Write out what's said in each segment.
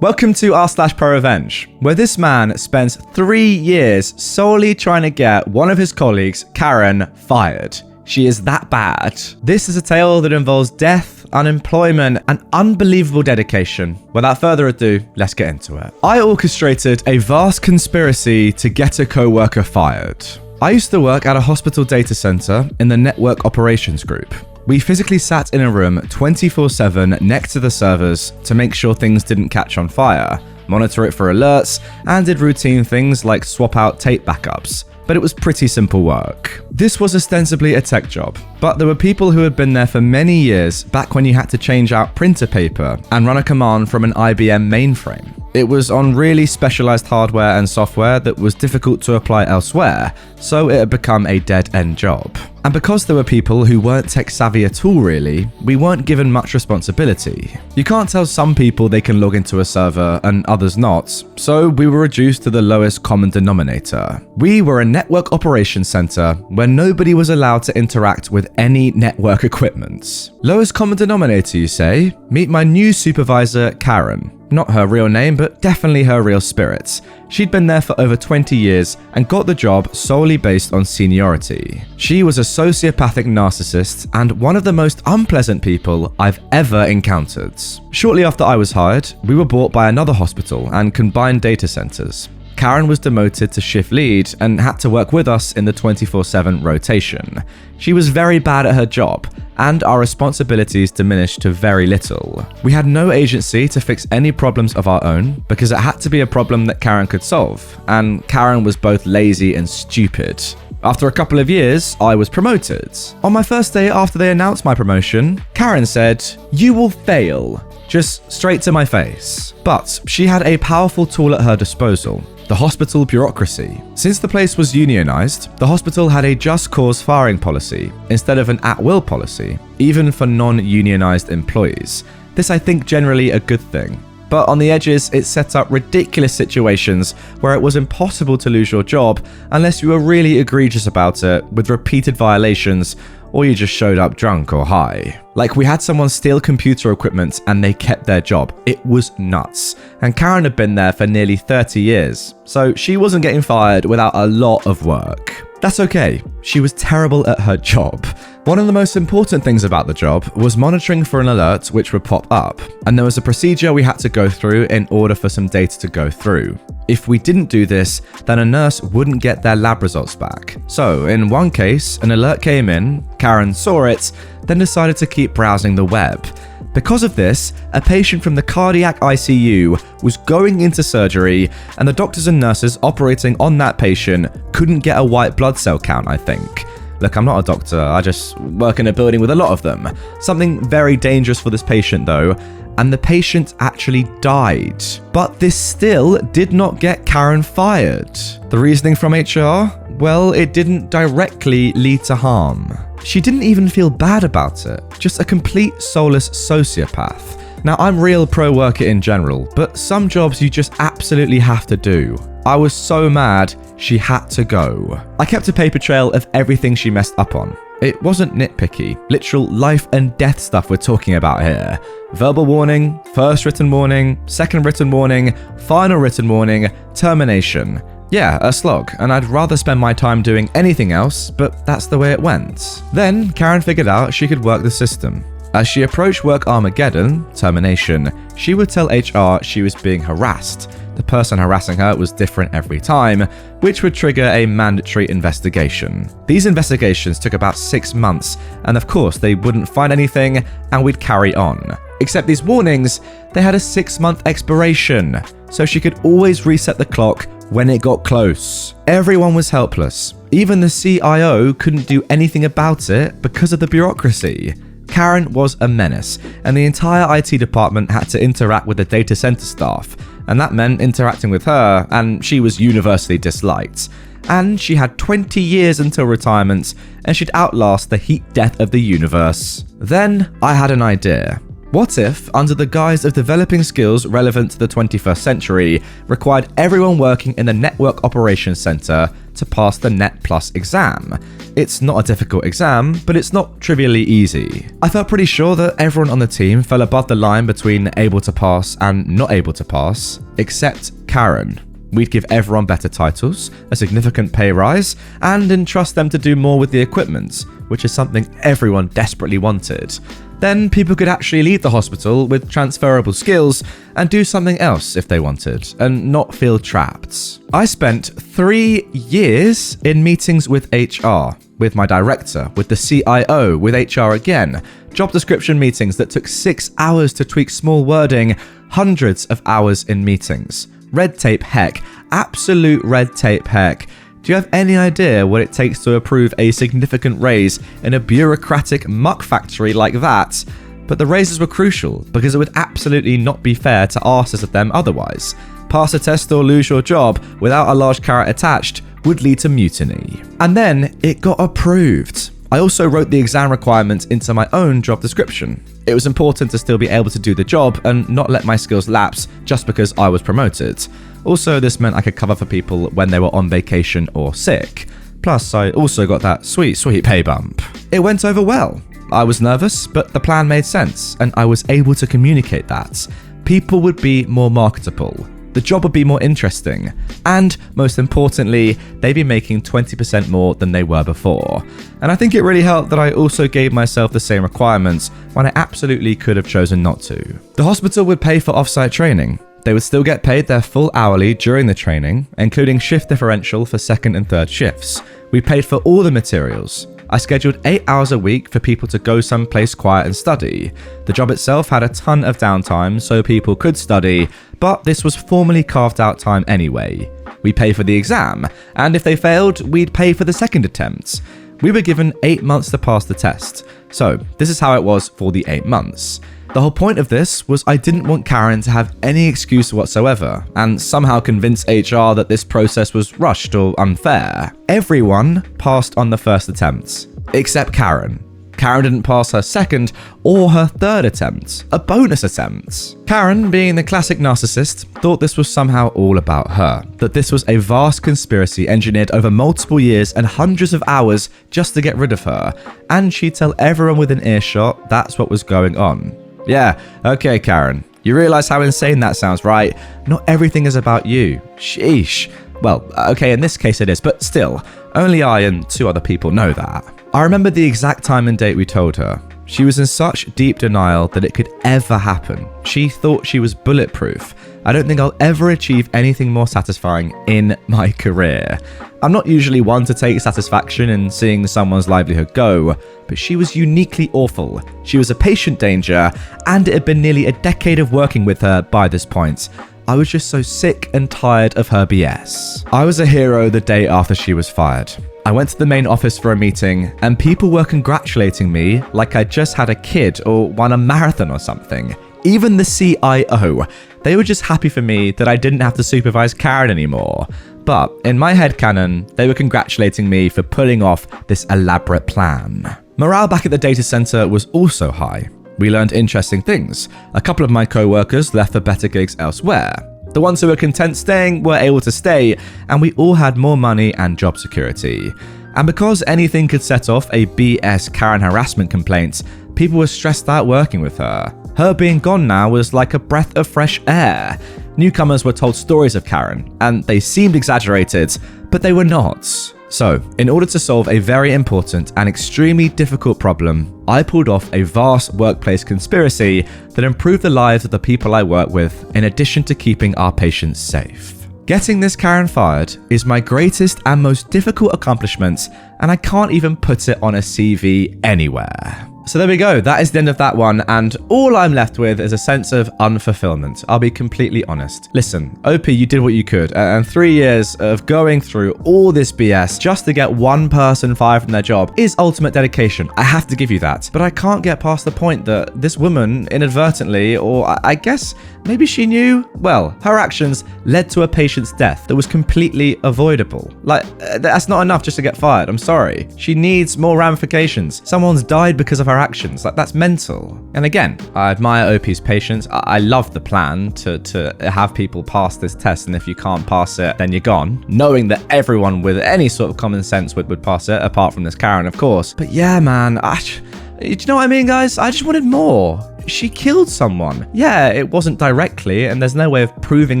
Welcome to r/ProRevenge, where this man spends 3 years solely trying to get one of his colleagues, Karen, fired. She is that bad. This is a tale that involves death, unemployment, and unbelievable dedication. Without further ado, let's get into it. I orchestrated a vast conspiracy to get a co-worker fired. I used to work at a hospital data center in the network operations group. We physically sat in a room 24/7 next to the servers to make sure things didn't catch on fire, monitor it for alerts, and did routine things like swap out tape backups. But it was pretty simple work. This was ostensibly a tech job, but there were people who had been there for many years back when you had to change out printer paper and run a command from an IBM mainframe. It was on really specialized hardware and software that was difficult to apply elsewhere, so it had become a dead-end job. And because there were people who weren't tech savvy at all really, we weren't given much responsibility. You can't tell some people they can log into a server and others not, so we were reduced to the lowest common denominator. We were a network operations center where nobody was allowed to interact with any network equipment. Lowest common denominator, you say? Meet my new supervisor, Karen. Not her real name, but definitely her real spirit. She'd been there for over 20 years and got the job solely based on seniority. She was a sociopathic narcissist and one of the most unpleasant people I've ever encountered. Shortly after I was hired, we were bought by another hospital and combined data centers. Karen was demoted to shift lead and had to work with us in the 24/7 rotation. She was very bad at her job, and our responsibilities diminished to very little. We had no agency to fix any problems of our own because it had to be a problem that Karen could solve, and Karen was both lazy and stupid. After a couple of years, I was promoted. On my first day after they announced my promotion, Karen said, "You will fail," just straight to my face. But she had a powerful tool at her disposal: the hospital bureaucracy. Since the place was unionized, the hospital had a just cause firing policy instead of an at-will policy, even for non-unionized employees. This, I think, generally a good thing. But on the edges, it set up ridiculous situations where it was impossible to lose your job unless you were really egregious about it, with repeated violations, or you just showed up drunk or high. Like, we had someone steal computer equipment and they kept their job. It was nuts. And Karen had been there for nearly 30 years, so she wasn't getting fired without a lot of work. That's okay. She was terrible at her job. One of the most important things about the job was monitoring for an alert which would pop up, and there was a procedure we had to go through in order for some data to go through. If we didn't do this, then a nurse wouldn't get their lab results back. So, in one case, an alert came in, Karen saw it, then decided to keep browsing the web. Because of this, a patient from the cardiac ICU was going into surgery, and the doctors and nurses operating on that patient couldn't get a white blood cell count, I think. Look, I'm not a doctor, I just work in a building with a lot of them. Something very dangerous for this patient though, and the patient actually died. But this still did not get Karen fired. The reasoning from HR? Well, it didn't directly lead to harm. She didn't even feel bad about it, just a complete soulless sociopath. Now, I'm real pro-worker in general, but some jobs you just absolutely have to do. I was so mad, she had to go. I kept a paper trail of everything she messed up on. It wasn't nitpicky, literal life and death stuff we're talking about here. Verbal warning, first written warning, second written warning, final written warning, termination. Yeah, a slog, and I'd rather spend my time doing anything else, but that's the way it went. Then, Karen figured out she could work the system. As she approached work Armageddon, termination, she would tell HR she was being harassed. The person harassing her was different every time, which would trigger a mandatory investigation. These investigations took about 6 months, and of course they wouldn't find anything, and we'd carry on. Except these warnings, they had a 6-month expiration, so she could always reset the clock when it got close. Everyone was helpless. Even the CIO couldn't do anything about it because of the bureaucracy. Karen was a menace, and the entire IT department had to interact with the data center staff, and that meant interacting with her, and she was universally disliked. And she had 20 years until retirement, and she'd outlast the heat death of the universe. Then I had an idea. What if, under the guise of developing skills relevant to the 21st century, required everyone working in the Network Operations Center to pass the Net Plus exam? It's not a difficult exam, but it's not trivially easy. I felt pretty sure that everyone on the team fell above the line between able to pass and not able to pass, except Karen. We'd give everyone better titles, a significant pay rise, and entrust them to do more with the equipment, which is something everyone desperately wanted. Then people could actually leave the hospital with transferable skills and do something else if they wanted, and not feel trapped. I spent 3 years in meetings with HR, with my director, with the CIO, with HR again, job description meetings that took 6 hours to tweak small wording, hundreds of hours in meetings. Red tape heck, absolute red tape heck. Do you have any idea what it takes to approve a significant raise in a bureaucratic muck factory like that? But the raises were crucial because it would absolutely not be fair to ask us of them otherwise. Pass a test or lose your job without a large carrot attached would lead to mutiny. And then it got approved. I also wrote the exam requirements into my own job description. It was important to still be able to do the job and not let my skills lapse just because I was promoted. Also, this meant I could cover for people when they were on vacation or sick. Plus, I also got that sweet pay bump. It went over well. I was nervous, but the plan made sense, and I was able to communicate that. People would be more marketable. The job would be more interesting. And, most importantly, they'd be making 20% more than they were before. And I think it really helped that I also gave myself the same requirements when I absolutely could have chosen not to. The hospital would pay for off-site training. They would still get paid their full hourly during the training, including shift differential for second and third shifts. We paid for all the materials. I scheduled 8 hours a week for people to go someplace quiet and study. The job itself had a ton of downtime so people could study, but this was formally carved out time anyway. We pay for the exam, and if they failed, we'd pay for the second attempt. We were given 8 months to pass the test, so this is how it was for the 8 months. The whole point of this was I didn't want Karen to have any excuse whatsoever and somehow convince HR that this process was rushed or unfair. Everyone passed on the first attempt, except Karen. Karen didn't pass her second or her third attempt, a bonus attempt. Karen, being the classic narcissist, thought this was somehow all about her, that this was a vast conspiracy engineered over multiple years and hundreds of hours just to get rid of her, and she'd tell everyone within earshot that's what was going on. Yeah, okay, Karen. You realize how insane that sounds, right? Not everything is about you. Sheesh. Well, okay, in this case it is, but still, only I and 2 other people know that. I remember the exact time and date we told her. She was in such deep denial that it could ever happen. She thought she was bulletproof. I don't think I'll ever achieve anything more satisfying in my career. I'm not usually one to take satisfaction in seeing someone's livelihood go, but she was uniquely awful. She was a patient danger, and it had been nearly a decade of working with her by this point. I was just so sick and tired of her BS. I was a hero the day after she was fired. I went to the main office for a meeting, and people were congratulating me like I just had a kid or won a marathon or something. Even the CIO. They were just happy for me that I didn't have to supervise Karen anymore. But in my headcanon, they were congratulating me for pulling off this elaborate plan. Morale back at the data center was also high. We learned interesting things. A couple of my co-workers left for better gigs elsewhere. The ones who were content staying were able to stay, and we all had more money and job security. And because anything could set off a BS Karen harassment complaint, people were stressed out working with her. Her being gone now was like a breath of fresh air. Newcomers were told stories of Karen, and they seemed exaggerated, but they were not. So, in order to solve a very important and extremely difficult problem, I pulled off a vast workplace conspiracy that improved the lives of the people I work with, in addition to keeping our patients safe. Getting this Karen fired is my greatest and most difficult accomplishment, and I can't even put it on a CV anywhere. So there we go, that is the end of that one, and all I'm left with is a sense of unfulfillment. I'll be completely honest. Listen, OP, you did what you could, and 3 years of going through all this BS just to get one person fired from their job is ultimate dedication. I have to give you that. But I can't get past the point that this woman inadvertently, or I guess maybe she knew, well, her actions led to a patient's death that was completely avoidable. Like, that's not enough just to get fired, I'm sorry. She needs more ramifications. Someone's died because of her her actions. Like, that's mental. And again, I admire OP's patience. I love the plan to have people pass this test, and if you can't pass it, then you're gone. Knowing that everyone with any sort of common sense would pass it, apart from this Karen, of course. But yeah, man, do you know what I mean, guys? I just wanted more. She killed someone. Yeah, it wasn't directly, and there's no way of proving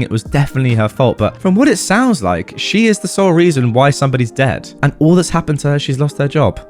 it was definitely her fault, but from what it sounds like, she is the sole reason why somebody's dead. And all that's happened to her, she's lost her job.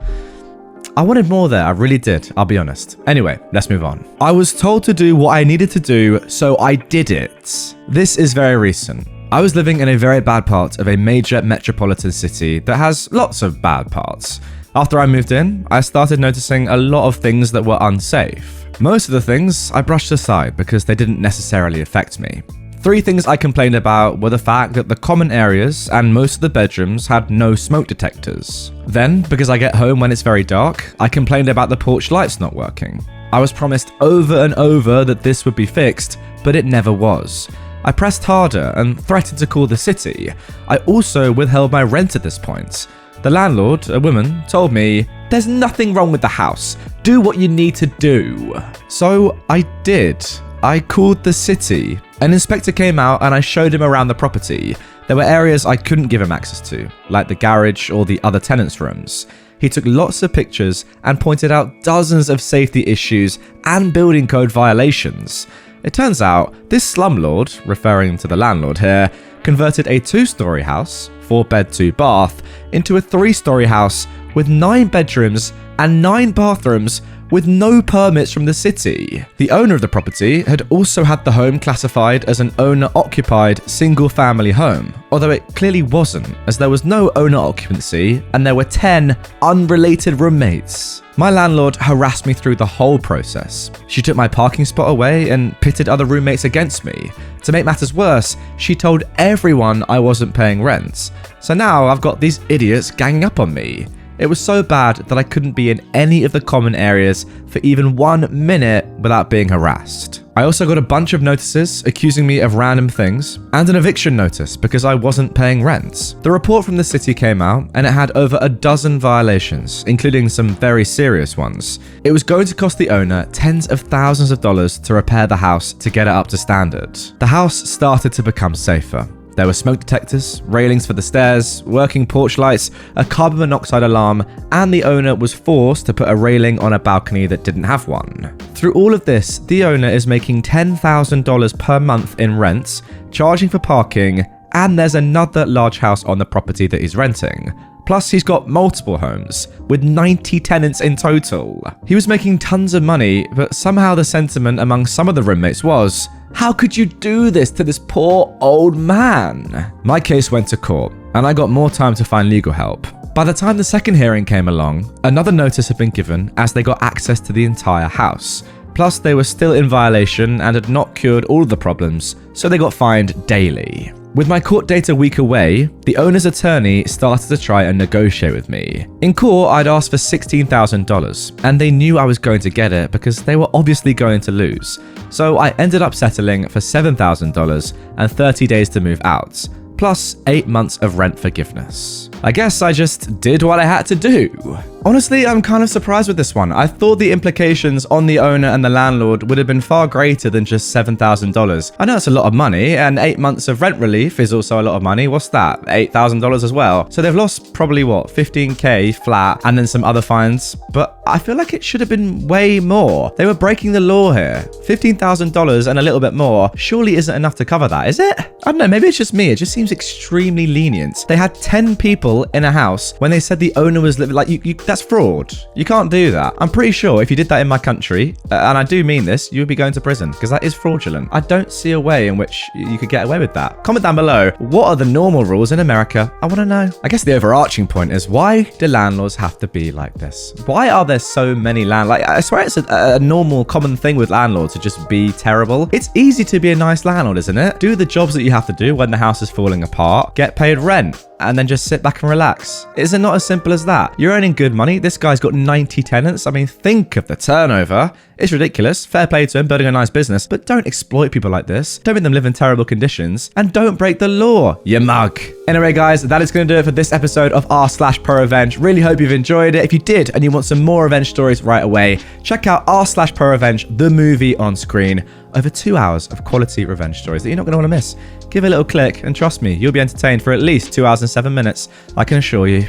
I wanted more there, I really did, I'll be honest. Anyway, let's move on. I was told to do what I needed to do, so I did it. This is very recent. I was living in a very bad part of a major metropolitan city that has lots of bad parts. After I moved in, I started noticing a lot of things that were unsafe. Most of the things I brushed aside because they didn't necessarily affect me. 3 things I complained about were the fact that the common areas and most of the bedrooms had no smoke detectors. Then, because I get home when it's very dark, I complained about the porch lights not working. I was promised over and over that this would be fixed, but it never was. I pressed harder and threatened to call the city. I also withheld my rent at this point. The landlord, a woman, told me, "There's nothing wrong with the house. Do what you need to do." So I did. I called the city. An inspector came out and I showed him around the property. There were areas I couldn't give him access to, like the garage or the other tenants' rooms. He took lots of pictures and pointed out dozens of safety issues and building code violations. It turns out this slumlord, referring to the landlord here, converted a 2-story house, 4-bed, 2-bath, into a 3-story house with 9 bedrooms and 9 bathrooms with no permits from the city. The owner of the property had also had the home classified as an owner-occupied single-family home, although it clearly wasn't, as there was no owner occupancy and there were 10 unrelated roommates. My landlord harassed me through the whole process. She took my parking spot away and pitted other roommates against me. To make matters worse, she told everyone I wasn't paying rent. So now I've got these idiots ganging up on me. It was so bad that I couldn't be in any of the common areas for even 1 minute without being harassed. I also got a bunch of notices accusing me of random things and an eviction notice because I wasn't paying rent. The report from the city came out and it had over a dozen violations, including some very serious ones. It was going to cost the owner tens of thousands of dollars to repair the house to get it up to standard. The house started to become safer. There were smoke detectors, railings for the stairs, working porch lights, a carbon monoxide alarm, and the owner was forced to put a railing on a balcony that didn't have one. Through all of this, the owner is making $10,000 per month in rents, charging for parking, and there's another large house on the property that he's renting. Plus, he's got multiple homes, with 90 tenants in total. He was making tons of money, but somehow the sentiment among some of the roommates was, "How could you do this to this poor old man?" My case went to court, and I got more time to find legal help. By the time the second hearing came along, another notice had been given as they got access to the entire house. Plus, they were still in violation and had not cured all of the problems, so they got fined daily. With my court date a week away, the owner's attorney started to try and negotiate with me. In court, I'd asked for $16,000, and they knew I was going to get it because they were obviously going to lose. So I ended up settling for $7,000 and 30 days to move out, plus 8 months of rent forgiveness. I guess I just did what I had to do. Honestly, I'm kind of surprised with this one. I thought the implications on the owner and the landlord would have been far greater than just $7,000. I know it's a lot of money, and 8 months of rent relief is also a lot of money. What's that? $8,000 as well. So they've lost probably, what, $15K flat, and then some other fines. But I feel like it should have been way more. They were breaking the law here. $15,000 and a little bit more surely isn't enough to cover that, is it? I don't know, maybe it's just me. It just seems extremely lenient. They had 10 people in a house when they said the owner was living, like, that's fraud. You can't do that. I'm pretty sure if you did that in my country, and I do mean this, you would be going to prison because that is fraudulent. I don't see a way in which you could get away with that. Comment down below, what are the normal rules in America? I want to know. I guess the overarching point is, why do landlords have to be like this? Why are there so many landlords? I swear it's a normal, common thing with landlords to just be terrible. It's easy to be a nice landlord, isn't it? Do the jobs that you have to do when the house is falling apart, get paid rent, and then just sit back and relax. Is it not as simple as that? You're earning good money. This guy's got 90 tenants. I mean, think of the turnover. It's ridiculous. Fair play to him, building a nice business, but don't exploit people like this. Don't make them live in terrible conditions, and don't break the law, you mug. Anyway, guys, that is going to do it for this episode of r/ProRevenge. Really hope you've enjoyed it. If you did and you want some more revenge stories right away, check out r/ProRevenge, the movie on screen. Over 2 hours of quality revenge stories that you're not going to want to miss. Give it a little click, and trust me, you'll be entertained for at least 2 hours and 7 minutes, I can assure you.